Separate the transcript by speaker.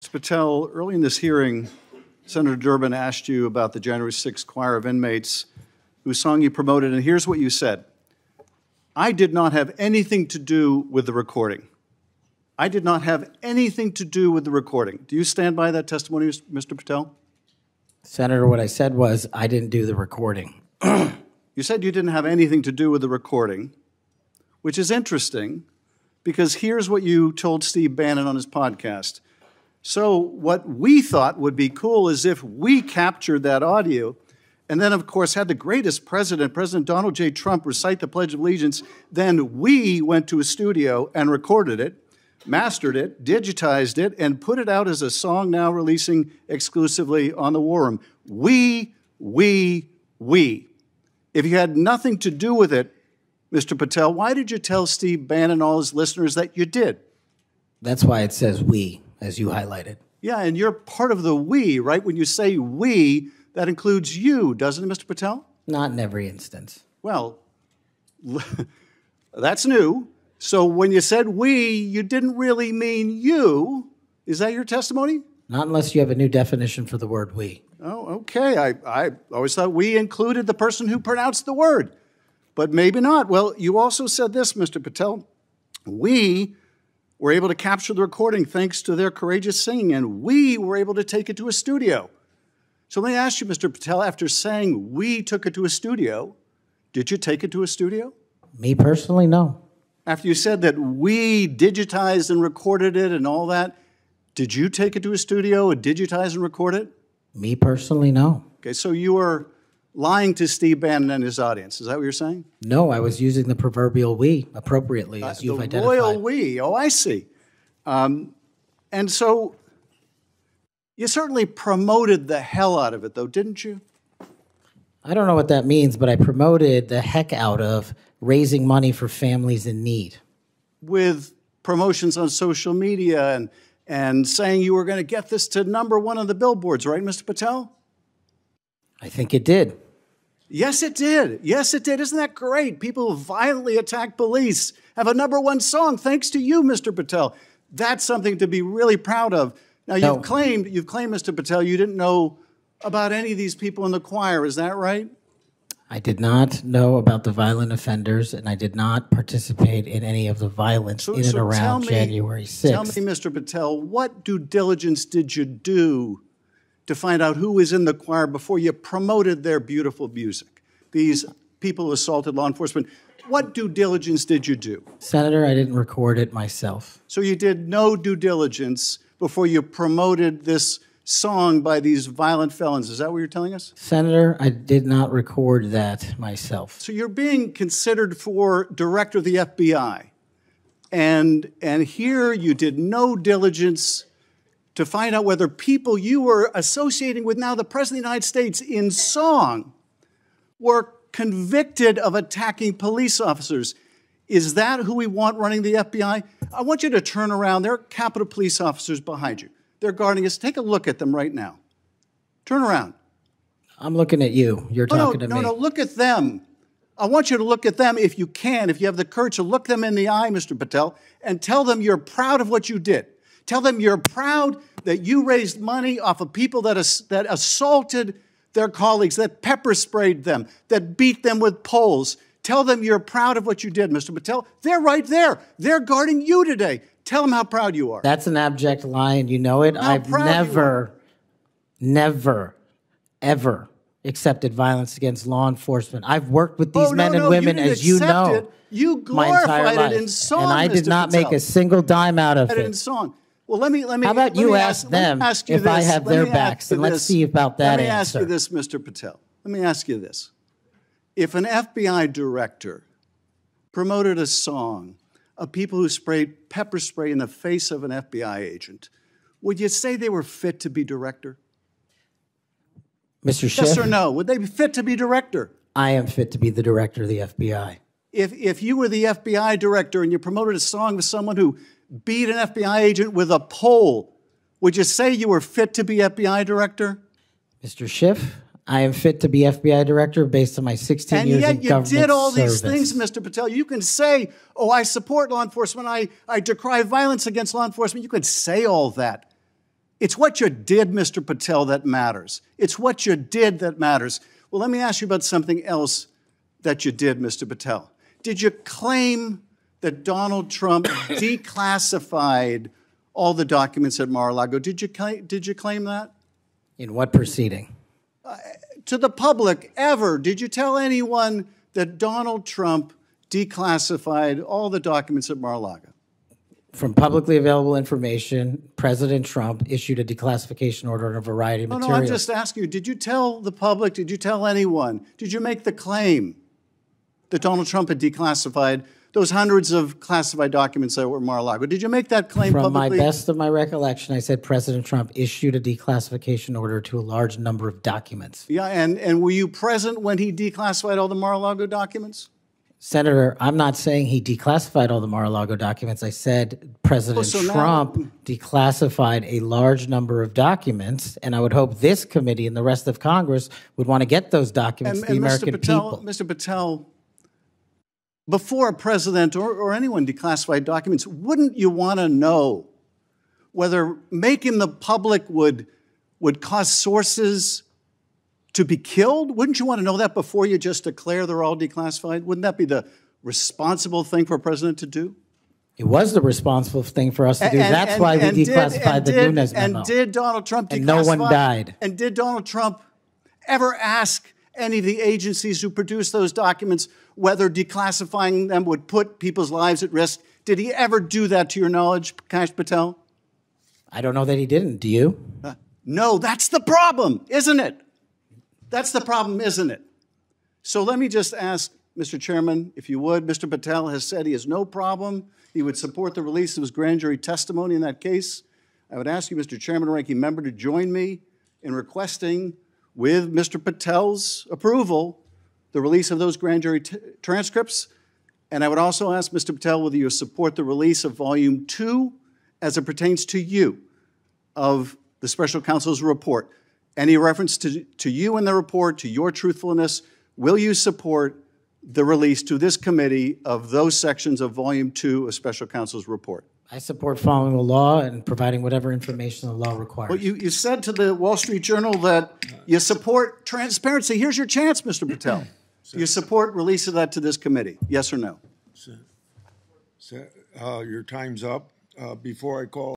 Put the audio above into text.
Speaker 1: Mr. Patel, early in this hearing, Senator Durbin asked you about the January 6th choir of inmates whose song you promoted, and here's what you said. I did not have anything to do with the recording. I did not have anything to do with the recording. Do you stand by that testimony, Mr. Patel?
Speaker 2: Senator, what I said was I didn't do the recording.
Speaker 1: You said you didn't have anything to do with the recording, which is interesting because here's what you told Steve Bannon on his podcast. So what we thought would be cool is if we captured that audio and then, of course, had the greatest president, President Donald J. Trump, recite the Pledge of Allegiance, then we went to a studio and recorded it, mastered it, digitized it, and put it out as a song now releasing exclusively on the War Room. We. If you had nothing to do with it, Mr. Patel, why did you tell Steve Bannon and all his listeners that you did?
Speaker 2: That's why it says we, as you highlighted.
Speaker 1: Yeah, and you're part of the we, right? When you say we, that includes you, doesn't it, Mr. Patel?
Speaker 2: Not in every instance.
Speaker 1: Well, that's new. So when you said we, you didn't really mean you. Is that your testimony?
Speaker 2: Not unless you have a new definition for the word we.
Speaker 1: Oh, okay. I always thought we included the person who pronounced the word, but maybe not. Well, you also said this, Mr. Patel. We were able to capture the recording thanks to their courageous singing, and we were able to take it to a studio. So let me ask you, Mr. Patel, after saying we took it to a studio, did you take it to a studio?
Speaker 2: Me personally, no.
Speaker 1: After you said that we digitized and recorded it and all that, did you take it to a studio and digitize and record it?
Speaker 2: Me personally, no.
Speaker 1: Okay, so you were lying to Steve Bannon and his audience. Is that what you're saying?
Speaker 2: No, I was using the proverbial we appropriately, as you've identified.
Speaker 1: The royal we. Oh, I see. And so you certainly promoted the hell out of it, though, didn't you?
Speaker 2: I don't know what that means, but I promoted the heck out of raising money for families in need.
Speaker 1: With promotions on social media and saying you were going to get this to #1 on the billboards, right, Mr. Patel?
Speaker 2: I think it did.
Speaker 1: Yes, it did. Yes, it did. Isn't that great? People who violently attack police have a #1 song thanks to you, Mr. Patel. That's something to be really proud of. Now, you've claimed, Mr. Patel, you didn't know about any of these people in the choir. Is that right?
Speaker 2: I did not know about the violent offenders, and I did not participate in any of the violence in and around January 6th.
Speaker 1: Tell me, Mr. Patel, what due diligence did you do to find out who was in the choir before you promoted their beautiful music? These people who assaulted law enforcement, what due diligence did you do?
Speaker 2: Senator, I didn't record it myself.
Speaker 1: So you did no due diligence before you promoted this song by these violent felons. Is that what you're telling us?
Speaker 2: Senator, I did not record that myself.
Speaker 1: So you're being considered for director of the FBI. And here you did no diligence to find out whether people you were associating with now the President of the United States in song were convicted of attacking police officers. Is that who we want running the FBI? I want you to turn around. There are Capitol Police officers behind you. They're guarding us. Take a look at them right now. Turn around.
Speaker 2: I'm looking at you. You're talking to me.
Speaker 1: No, look at them. I want you to look at them if you can, if you have the courage to look them in the eye, Mr. Patel, and tell them you're proud of what you did. Tell them you're proud that you raised money off of people that assaulted their colleagues, that pepper sprayed them, that beat them with poles. Tell them you're proud of what you did, Mr. Patel. They're right there. They're guarding you today. Tell them how proud you are.
Speaker 2: That's an abject lie, and you know it. I've never, ever accepted violence against law enforcement. I've worked with these men and women, as you know,
Speaker 1: you
Speaker 2: my entire life.
Speaker 1: It in song,
Speaker 2: and I did not make a single dime out of it.
Speaker 1: In song. Well, let me.
Speaker 2: How about you ask them if I have their backs, and let's see about that answer.
Speaker 1: Let me ask you this, Mr. Patel. Let me ask you this. If an FBI director promoted a song of people who sprayed pepper spray in the face of an FBI agent, would you say they were fit to be director?
Speaker 2: Mr. Schiff?
Speaker 1: Yes or no? Would they be fit to be director?
Speaker 2: I am fit to be the director of the FBI.
Speaker 1: If you were the FBI director and you promoted a song with someone who beat an FBI agent with a pole, would you say you were fit to be FBI director?
Speaker 2: Mr. Schiff, I am fit to be FBI director based on my 16 years in government service.
Speaker 1: And yet you did all these things, Mr. Patel. You can say, oh, I support law enforcement. I decry violence against law enforcement. You could say all that. It's what you did, Mr. Patel, that matters. It's what you did that matters. Well, let me ask you about something else that you did, Mr. Patel. Did you claim that Donald Trump declassified all the documents at Mar-a-Lago? Did you claim that?
Speaker 2: In what proceeding?
Speaker 1: To the public, ever. Did you tell anyone that Donald Trump declassified all the documents at Mar-a-Lago?
Speaker 2: From publicly available information, President Trump issued a declassification order on a variety of materials.
Speaker 1: No, I'm just asking you, did you tell the public, did you tell anyone, did you make the claim that Donald Trump had declassified those hundreds of classified documents that were at Mar-a-Lago? Did you make that claim publicly?
Speaker 2: From my best of my recollection, I said President Trump issued a declassification order to a large number of documents.
Speaker 1: Yeah, and were you present when he declassified all the Mar-a-Lago documents?
Speaker 2: Senator, I'm not saying he declassified all the Mar-a-Lago documents. I said President Trump declassified a large number of documents, and I would hope this committee and the rest of Congress would want to get those documents to the American people.
Speaker 1: Mr. Patel, before a president or anyone declassified documents, wouldn't you want to know whether making the public would cause sources to be killed? Wouldn't you want to know that before you just declare they're all declassified? Wouldn't that be the responsible thing for a president to do?
Speaker 2: It was the responsible thing for us to do. That's why we declassified the Nunes memo.
Speaker 1: And did Donald Trump declassify?
Speaker 2: And no one died.
Speaker 1: And did Donald Trump ever ask any of the agencies who produced those documents whether declassifying them would put people's lives at risk? Did he ever do that, to your knowledge, Kash Patel?
Speaker 2: I don't know that he didn't. Do you?
Speaker 1: No, that's the problem, isn't it? That's the problem, isn't it? So let me just ask, Mr. Chairman, if you would, Mr. Patel has said he has no problem. He would support the release of his grand jury testimony in that case. I would ask you, Mr. Chairman, ranking member, to join me in requesting, with Mr. Patel's approval, the release of those grand jury transcripts. And I would also ask Mr. Patel whether you support the release of Volume 2 as it pertains to you of the special counsel's report. Any reference to you in the report, to your truthfulness, will you support the release to this committee of those sections of Volume 2 of special counsel's report?
Speaker 2: I support following the law and providing whatever information the law requires.
Speaker 1: Well, you said to the Wall Street Journal that you support transparency. Here's your chance, Mr. Patel. You support release of that to this committee, yes or no?
Speaker 3: Your time's up. Before I call